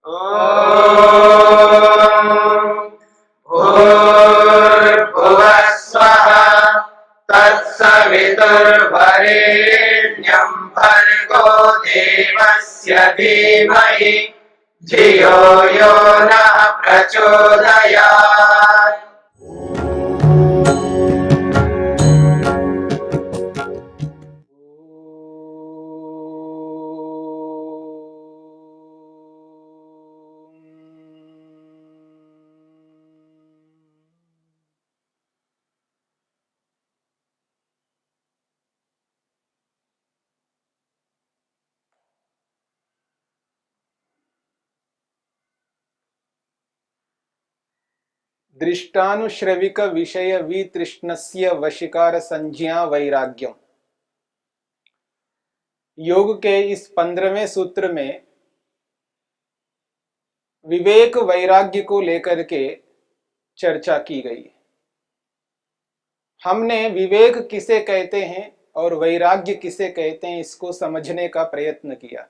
ॐ भूर्भुवः स्वः तत्सवितुर्वरेण्यं भर्गो देवस्य धीमहि धियो यो नः प्रचोदयात्। दृष्टानुश्रविक विषय वितृष्णस्य वशीकार संज्ञा वैराग्यम। योग के इस 15वें सूत्र में विवेक वैराग्य को लेकर के चर्चा की गई। हमने विवेक किसे कहते हैं और वैराग्य किसे कहते हैं इसको समझने का प्रयत्न किया।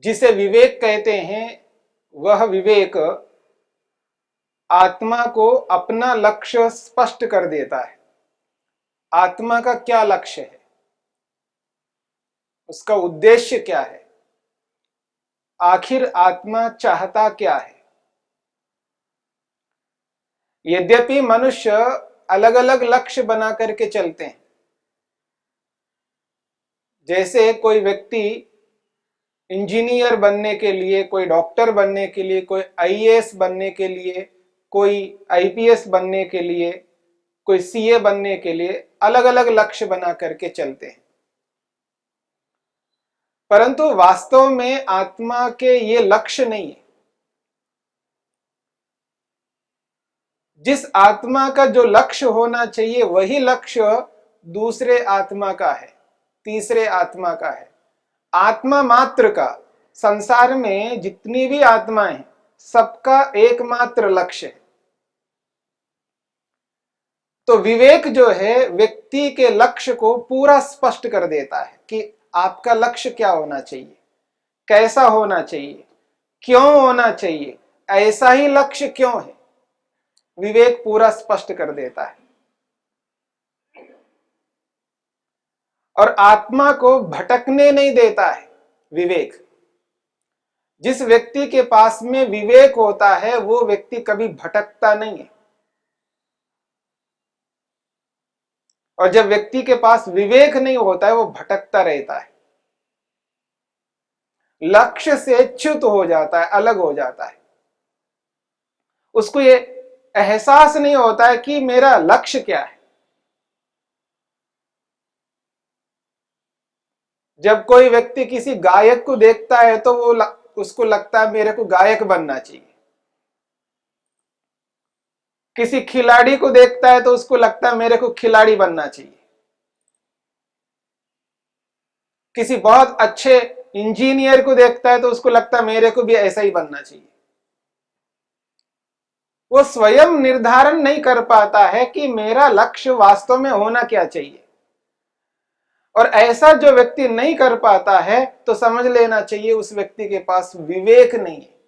जिसे विवेक कहते हैं वह विवेक आत्मा को अपना लक्ष्य स्पष्ट कर देता है। आत्मा का क्या लक्ष्य है, उसका उद्देश्य क्या है, आखिर आत्मा चाहता क्या है। यद्यपि मनुष्य अलग अलग लक्ष्य बना करके चलते हैं। जैसे कोई व्यक्ति इंजीनियर बनने के लिए, कोई डॉक्टर बनने के लिए, कोई आईएएस बनने के लिए, कोई आईपीएस बनने के लिए, कोई सीए बनने के लिए अलग अलग लक्ष्य बना करके चलते हैं। परंतु वास्तव में आत्मा के ये लक्ष्य नहीं है। जिस आत्मा का जो लक्ष्य होना चाहिए वही लक्ष्य दूसरे आत्मा का है, तीसरे आत्मा का है। आत्मा मात्र का, संसार में जितनी भी आत्माएं हैं सबका एकमात्र लक्ष्य है। तो विवेक जो है व्यक्ति के लक्ष्य को पूरा स्पष्ट कर देता है कि आपका लक्ष्य क्या होना चाहिए, कैसा होना चाहिए, क्यों होना चाहिए, ऐसा ही लक्ष्य क्यों है। विवेक पूरा स्पष्ट कर देता है और आत्मा को भटकने नहीं देता है। विवेक, जिस व्यक्ति के पास में विवेक होता है वो व्यक्ति कभी भटकता नहीं है। और जब व्यक्ति के पास विवेक नहीं होता है वो भटकता रहता है, लक्ष्य से च्युत हो जाता है, अलग हो जाता है। उसको ये एहसास नहीं होता है कि मेरा लक्ष्य क्या है। जब कोई व्यक्ति किसी गायक को देखता है तो वो उसको लगता है मेरे को गायक बनना चाहिए। किसी खिलाड़ी को देखता है तो उसको लगता है मेरे को खिलाड़ी बनना चाहिए। किसी बहुत अच्छे इंजीनियर को देखता है तो उसको लगता है मेरे को भी ऐसा ही बनना चाहिए। वो स्वयं निर्धारण नहीं कर पाता है कि मेरा लक्ष्य वास्तव में होना क्या चाहिए। और ऐसा जो व्यक्ति नहीं कर पाता है तो समझ लेना चाहिए उस व्यक्ति के पास विवेक नहीं है।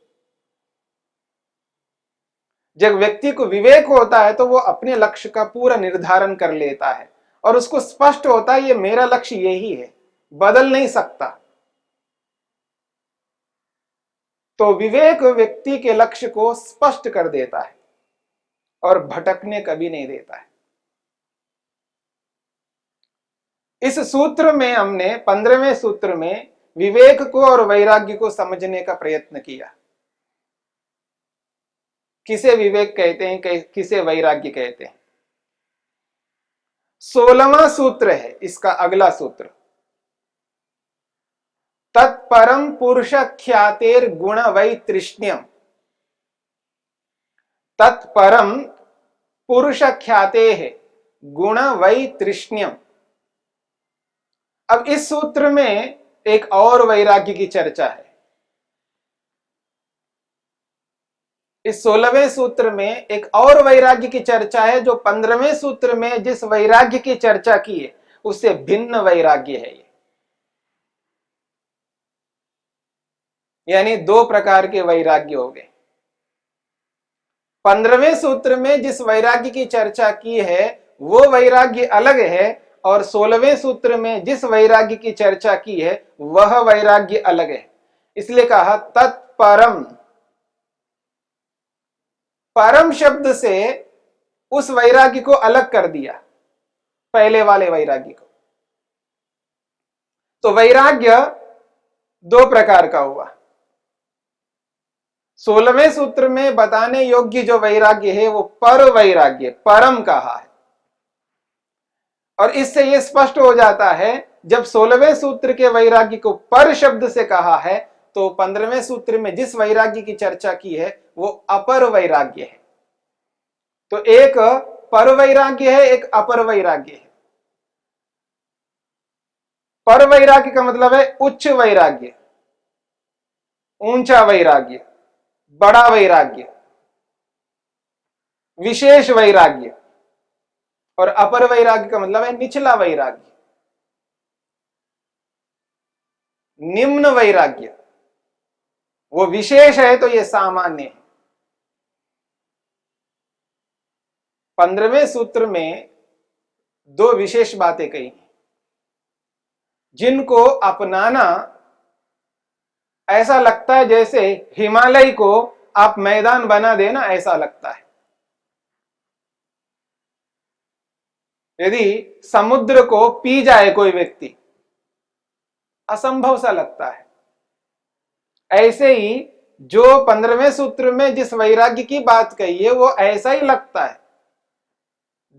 जब व्यक्ति को विवेक होता है तो वो अपने लक्ष्य का पूरा निर्धारण कर लेता है और उसको स्पष्ट होता है ये मेरा लक्ष्य यही है, बदल नहीं सकता। तो विवेक व्यक्ति के लक्ष्य को स्पष्ट कर देता है और भटकने कभी नहीं देता है। इस सूत्र में हमने 15वें सूत्र में विवेक को और वैराग्य को समझने का प्रयत्न किया। किसे विवेक कहते हैं, किसे वैराग्य कहते हैं। 16वां सूत्र है इसका अगला सूत्र। तत्परम पुरुष ख्यातेर गुण वैतृष्ण्यम। तत्परम पुरुष ख्याते है गुण वैतृष्ण्यम। अब इस सूत्र में एक और वैराग्य की चर्चा है। इस 16वें सूत्र में एक और वैराग्य की चर्चा है जो 15वें सूत्र में जिस वैराग्य की चर्चा की है उससे भिन्न वैराग्य है ये। यानी दो प्रकार के वैराग्य हो गए। 15वें सूत्र में जिस वैराग्य की चर्चा की है वो वैराग्य अलग है, और 16वें सूत्र में जिस वैराग्य की चर्चा की है वह वैराग्य अलग है। इसलिए कहा तत्परम। परम शब्द से उस वैराग्य को अलग कर दिया, पहले वाले वैराग्य को। तो वैराग्य दो प्रकार का हुआ। 16वें सूत्र में बताने योग्य जो वैराग्य है वो पर वैराग्य, परम कहा है। और इससे यह स्पष्ट हो जाता है, जब 16वें सूत्र के वैराग्य को पर शब्द से कहा है तो 15वें सूत्र में जिस वैराग्य की चर्चा की है वो अपर वैराग्य है। तो एक पर वैराग्य है, एक अपर वैराग्य है। पर वैराग्य का मतलब है उच्च वैराग्य, ऊंचा वैराग्य, बड़ा वैराग्य, विशेष वैराग्य। और अपर वैराग्य का मतलब है निचला वैराग्य, निम्न वैराग्य। वो विशेष है तो ये सामान्य है। 15वें सूत्र में दो विशेष बातें कही जिनको अपनाना ऐसा लगता है जैसे हिमालय को आप मैदान बना देना, ऐसा लगता है। यदि समुद्र को पी जाए कोई व्यक्ति, असंभव सा लगता है। ऐसे ही जो 15वें सूत्र में जिस वैराग्य की बात कही है वो ऐसा ही लगता है।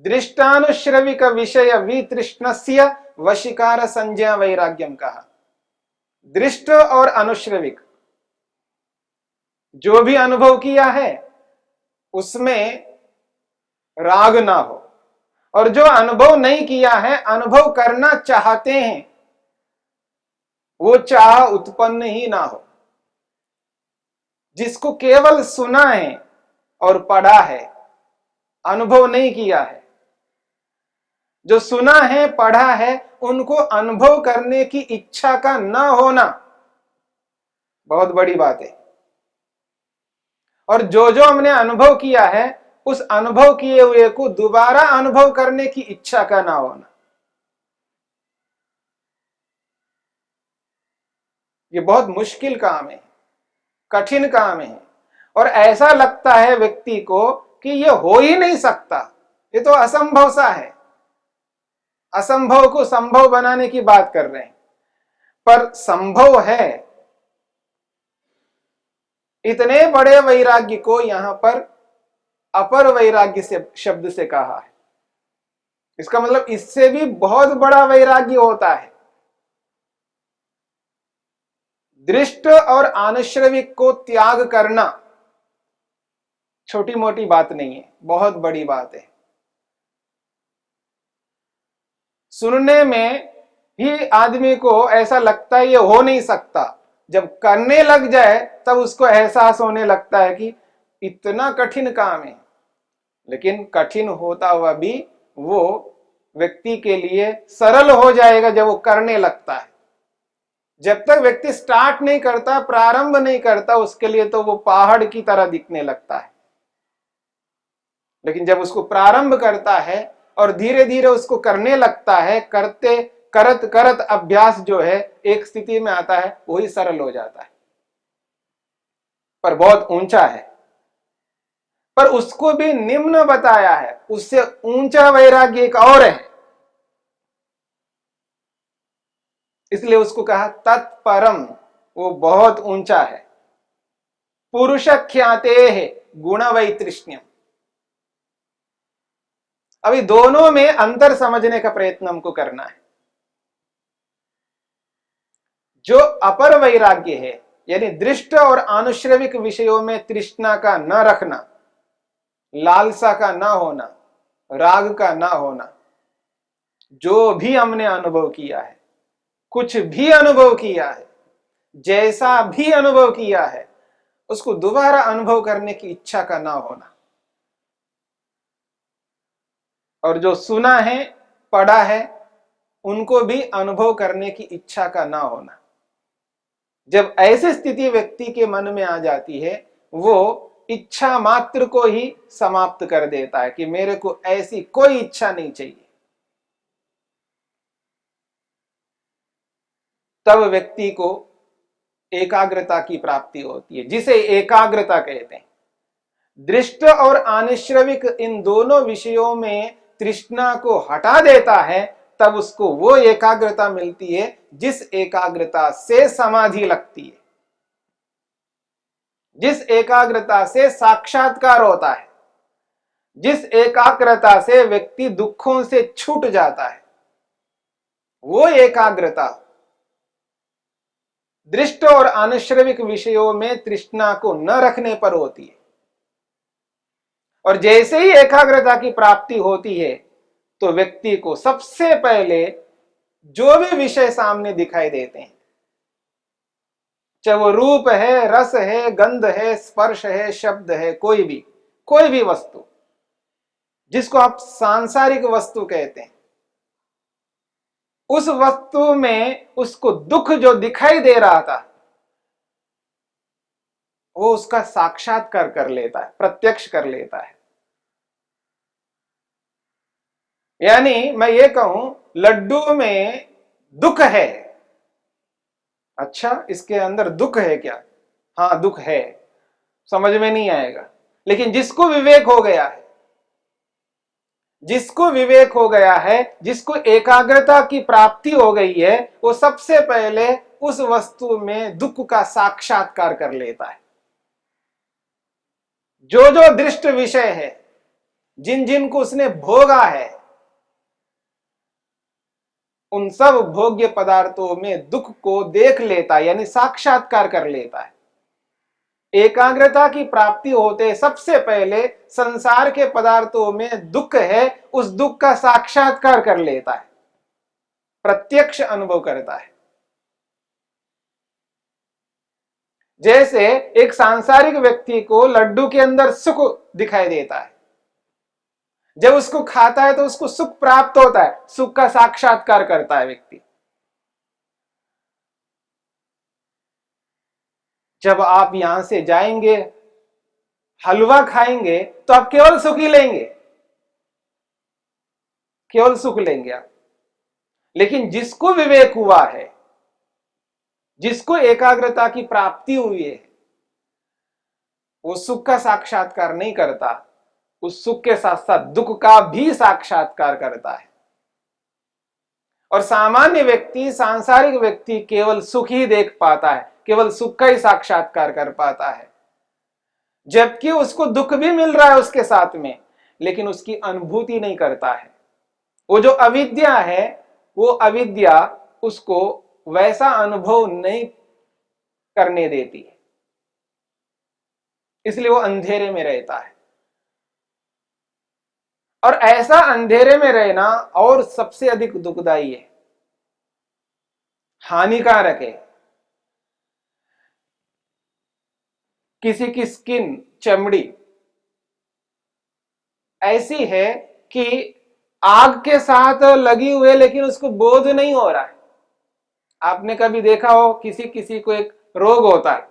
दृष्टानुश्रविक विषय वितृष्णस्य वशीकार संज्ञा वैराग्यम कहा। दृष्ट और अनुश्रविक जो भी अनुभव किया है उसमें राग ना हो, और जो अनुभव नहीं किया है, अनुभव करना चाहते हैं, वो चाह उत्पन्न ही ना हो। जिसको केवल सुना है और पढ़ा है, अनुभव नहीं किया है, जो सुना है पढ़ा है, उनको अनुभव करने की इच्छा का न होना बहुत बड़ी बात है। और जो जो हमने अनुभव किया है उस अनुभव किए हुए को दोबारा अनुभव करने की इच्छा का ना होना, ये बहुत मुश्किल काम है, कठिन काम है। और ऐसा लगता है व्यक्ति को कि ये हो ही नहीं सकता, ये तो असंभव सा है। असंभव को संभव बनाने की बात कर रहे हैं, पर संभव है। इतने बड़े वैराग्य को यहां पर अपर वैराग्य से शब्द से कहा है। इसका मतलब इससे भी बहुत बड़ा वैराग्य होता है। दृष्ट और आनुश्रविक को त्याग करना छोटी मोटी बात नहीं है, बहुत बड़ी बात है। सुनने में ही आदमी को ऐसा लगता है ये हो नहीं सकता, जब करने लग जाए तब उसको एहसास होने लगता है कि इतना कठिन काम है। लेकिन कठिन होता हुआ भी वो व्यक्ति के लिए सरल हो जाएगा जब वो करने लगता है। जब तक व्यक्ति स्टार्ट नहीं करता, प्रारंभ नहीं करता, उसके लिए तो वो पहाड़ की तरह दिखने लगता है। लेकिन जब उसको प्रारंभ करता है और धीरे धीरे उसको करने लगता है, करते करत करत अभ्यास जो है एक स्थिति में आता है, वही सरल हो जाता है। पर बहुत ऊंचा है, पर उसको भी निम्न बताया है। उससे ऊंचा वैराग्य एक और है, इसलिए उसको कहा तत्परम, वो बहुत ऊंचा है। पुरुष ख्याते है गुण वैतृष्ण्यम। अभी दोनों में अंतर समझने का प्रयत्न हमको करना है। जो अपर वैराग्य है, यानी दृष्ट और आनुश्रविक विषयों में तृष्णा का न रखना, लालसा का ना होना, राग का ना होना, जो भी हमने अनुभव किया है, कुछ भी अनुभव किया है, जैसा भी अनुभव किया है, उसको दोबारा अनुभव करने की इच्छा का ना होना। और जो सुना है पढ़ा है उनको भी अनुभव करने की इच्छा का ना होना। जब ऐसी स्थिति व्यक्ति के मन में आ जाती है, वो इच्छा मात्र को ही समाप्त कर देता है कि मेरे को ऐसी कोई इच्छा नहीं चाहिए। तब व्यक्ति को एकाग्रता की प्राप्ति होती है, जिसे एकाग्रता कहते हैं। दृष्ट और आनिश्रविक इन दोनों विषयों में तृष्णा को हटा देता है, तब उसको वो एकाग्रता मिलती है जिस एकाग्रता से समाधि लगती है, जिस एकाग्रता से साक्षात्कार होता है, जिस एकाग्रता से व्यक्ति दुखों से छूट जाता है। वो एकाग्रता दृष्ट और आनिश्रविक विषयों में तृष्णा को न रखने पर होती है। और जैसे ही एकाग्रता की प्राप्ति होती है तो व्यक्ति को सबसे पहले जो भी विषय सामने दिखाई देते हैं, चाहे वो रूप है, रस है, गंध है, स्पर्श है, शब्द है, कोई भी वस्तु जिसको आप सांसारिक वस्तु कहते हैं, उस वस्तु में उसको दुख जो दिखाई दे रहा था वो उसका साक्षात्कार कर लेता है, प्रत्यक्ष कर लेता है। यानी मैं ये कहूं, लड्डू में दुख है, अच्छा इसके अंदर दुख है क्या? हाँ दुख है, समझ में नहीं आएगा। लेकिन जिसको विवेक हो गया है, जिसको विवेक हो गया है, जिसको एकाग्रता की प्राप्ति हो गई है, वो सबसे पहले उस वस्तु में दुख का साक्षात्कार कर लेता है। जो जो दृष्ट विषय है, जिन जिन को उसने भोगा है, उन सब भोग्य पदार्थों में दुख को देख लेता है, यानी साक्षात्कार कर लेता है। एकाग्रता की प्राप्ति होते सबसे पहले संसार के पदार्थों में दुख है, उस दुख का साक्षात्कार कर लेता है, प्रत्यक्ष अनुभव करता है। जैसे एक सांसारिक व्यक्ति को लड्डू के अंदर सुख दिखाई देता है, जब उसको खाता है तो उसको सुख प्राप्त होता है, सुख का साक्षात्कार करता है व्यक्ति। जब आप यहां से जाएंगे, हलवा खाएंगे, तो आप केवल सुख ही लेंगे, केवल सुख लेंगे आप। लेकिन जिसको विवेक हुआ है, जिसको एकाग्रता की प्राप्ति हुई है, वो सुख का साक्षात्कार नहीं करता, उस सुख के साथ साथ दुख का भी साक्षात्कार करता है। और सामान्य व्यक्ति, सांसारिक व्यक्ति केवल सुख ही देख पाता है, केवल सुख का ही साक्षात्कार कर पाता है, जबकि उसको दुख भी मिल रहा है उसके साथ में, लेकिन उसकी अनुभूति नहीं करता है। वो जो अविद्या है, वो अविद्या उसको वैसा अनुभव नहीं करने देती है, इसलिए वो अंधेरे में रहता है। और ऐसा अंधेरे में रहना और सबसे अधिक दुखदाई है, हानिकारक है। किसी की स्किन, चमड़ी ऐसी है कि आग के साथ लगी हुई है, लेकिन उसको बोध नहीं हो रहा है। आपने कभी देखा हो, किसी किसी को एक रोग होता है,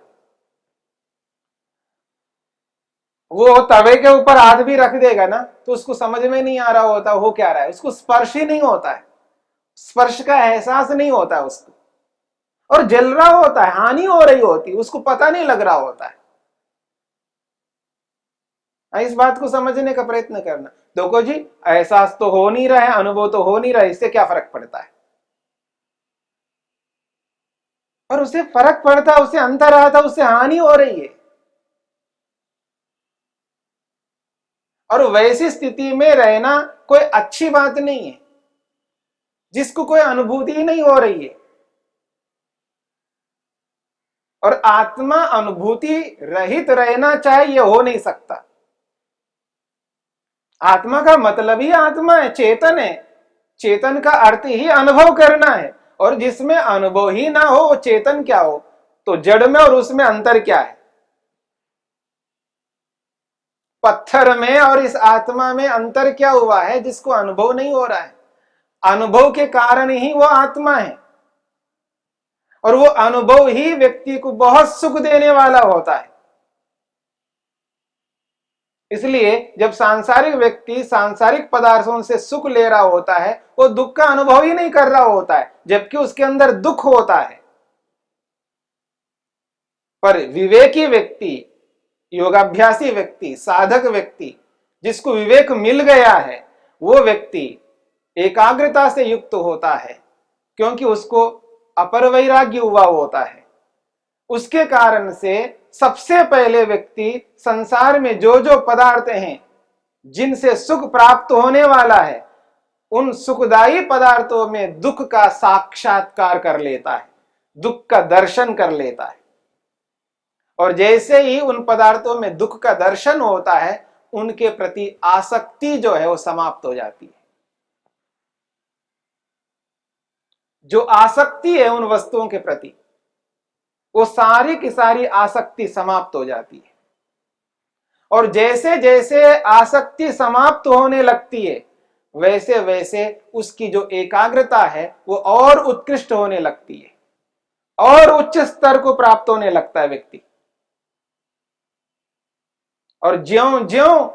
वो तवे के ऊपर हाथ भी रख देगा ना तो उसको समझ में नहीं आ रहा होता हो क्या रहा है, उसको स्पर्श ही नहीं होता है, स्पर्श का एहसास नहीं होता है उसको, और जल रहा होता है, हानि हो रही होती है, उसको पता नहीं लग रहा होता है। इस बात को समझने का प्रयत्न करना। देखो जी, एहसास तो हो नहीं रहा है, अनुभव तो हो नहीं रहा है, इससे क्या फर्क पड़ता है? और उसे फर्क पड़ता है, उसे अंतर आता है, उससे हानि हो रही है। और वैसी स्थिति में रहना कोई अच्छी बात नहीं है, जिसको कोई अनुभूति ही नहीं हो रही है। और आत्मा अनुभूति रहित रहना चाहे, यह हो नहीं सकता। आत्मा का मतलब ही आत्मा है, चेतन है। चेतन का अर्थ ही अनुभव करना है, और जिसमें अनुभव ही ना हो वो चेतन क्या हो? तो जड़ में और उसमें अंतर क्या है? पत्थर में और इस आत्मा में अंतर क्या हुआ है जिसको अनुभव नहीं हो रहा है? अनुभव के कारण ही वो आत्मा है। और वो अनुभव ही व्यक्ति को बहुत सुख देने वाला होता है। इसलिए जब सांसारिक व्यक्ति सांसारिक पदार्थों से सुख ले रहा होता है, वो दुख का अनुभव ही नहीं कर रहा होता है, जबकि उसके अंदर दुख होता है। पर विवेकी व्यक्ति, योगाभ्यासी व्यक्ति, साधक व्यक्ति, जिसको विवेक मिल गया है, वो व्यक्ति एकाग्रता से युक्त होता है, क्योंकि उसको अपर वैराग्य हुआ होता है। उसके कारण से सबसे पहले व्यक्ति संसार में जो जो पदार्थ हैं जिनसे सुख प्राप्त होने वाला है, उन सुखदायी पदार्थों में दुख का साक्षात्कार कर लेता है, दुख का दर्शन कर लेता है। और जैसे ही उन पदार्थों में दुख का दर्शन होता है, उनके प्रति आसक्ति जो है वो समाप्त हो जाती है। जो आसक्ति है उन वस्तुओं के प्रति, वो सारी की सारी आसक्ति समाप्त हो जाती है। और जैसे जैसे आसक्ति समाप्त होने लगती है, वैसे वैसे उसकी जो एकाग्रता है वो और उत्कृष्ट होने लगती है, और उच्च स्तर को प्राप्त होने लगता है व्यक्ति। और ज्यों ज्यों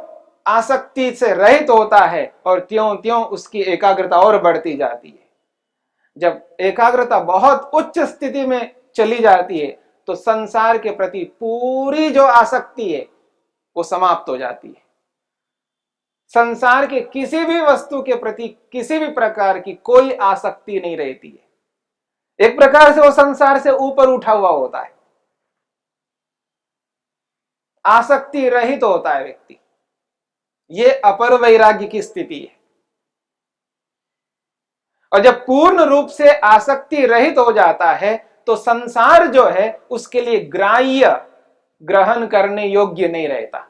आसक्ति से रहित होता है, और त्यों त्यों उसकी एकाग्रता और बढ़ती जाती है। जब एकाग्रता बहुत उच्च स्थिति में चली जाती है, तो संसार के प्रति पूरी जो आसक्ति है वो समाप्त हो जाती है। संसार के किसी भी वस्तु के प्रति किसी भी प्रकार की कोई आसक्ति नहीं रहती है। एक प्रकार से वो संसार से ऊपर उठा हुआ होता है, आसक्ति रहित होता है व्यक्ति। ये अपर वैराग्य की स्थिति है। और जब पूर्ण रूप से आसक्ति रहित हो जाता है, तो संसार जो है उसके लिए ग्राह्य, ग्रहण करने योग्य नहीं रहता।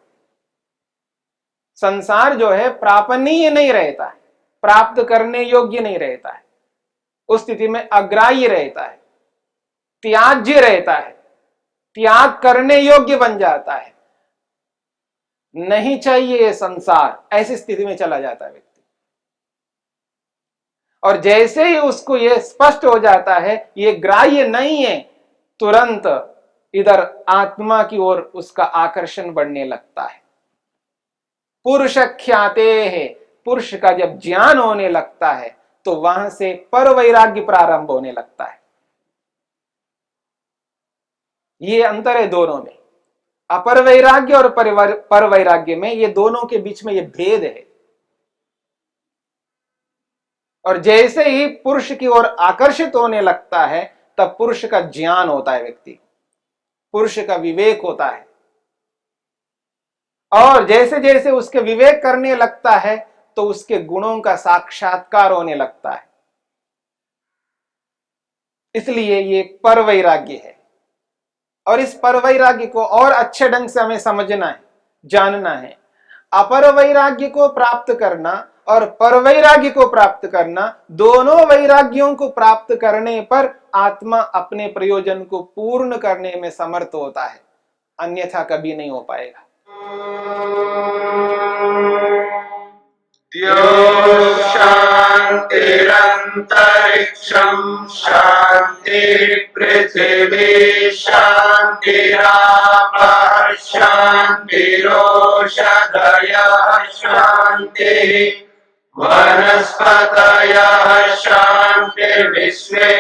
संसार जो है प्रापणीय नहीं रहता है, प्राप्त करने योग्य नहीं रहता है। उस स्थिति में अग्राह्य रहता है, त्याज्य रहता है, त्याग करने योग्य बन जाता है। नहीं चाहिए ये संसार, ऐसी स्थिति में चला जाता है व्यक्ति। और जैसे ही उसको ये स्पष्ट हो जाता है ये ग्राह्य नहीं है, तुरंत इधर आत्मा की ओर उसका आकर्षण बढ़ने लगता है। पुरुष ख्याते है, पुरुष का जब ज्ञान होने लगता है तो वहां से पर वैराग्य प्रारंभ होने लगता है। ये अंतर है दोनों में, अपर वैराग्य और पर वैराग्य में, ये दोनों के बीच में ये भेद है। और जैसे ही पुरुष की ओर आकर्षित होने लगता है, तब पुरुष का ज्ञान होता है व्यक्ति, पुरुष का विवेक होता है। और जैसे जैसे उसके विवेक करने लगता है तो उसके गुणों का साक्षात्कार होने लगता है। इसलिए ये पर वैराग्य है। और इस पर वैराग्य को और अच्छे ढंग से हमें समझना है, जानना है। अपर वैराग्य को प्राप्त करना और पर वैराग्य को प्राप्त करना, दोनों वैराग्यों को प्राप्त करने पर आत्मा अपने प्रयोजन को पूर्ण करने में समर्थ होता है, अन्यथा कभी नहीं हो पाएगा। शांतिरंतरिक्षं शांति पृथिवी शांतिरापः शांतिरोषधयः शांति वनस्पतयः शांतिर्विश्वे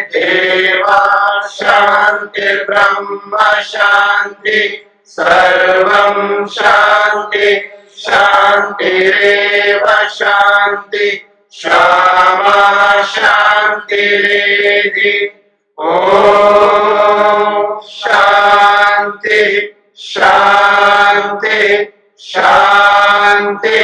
देवाः शांतिर्ब्रह्म शांति सर्वं शांति शांतिरेव शांति क्षमा शांतिरेधि। ओम शांति शांति शांति।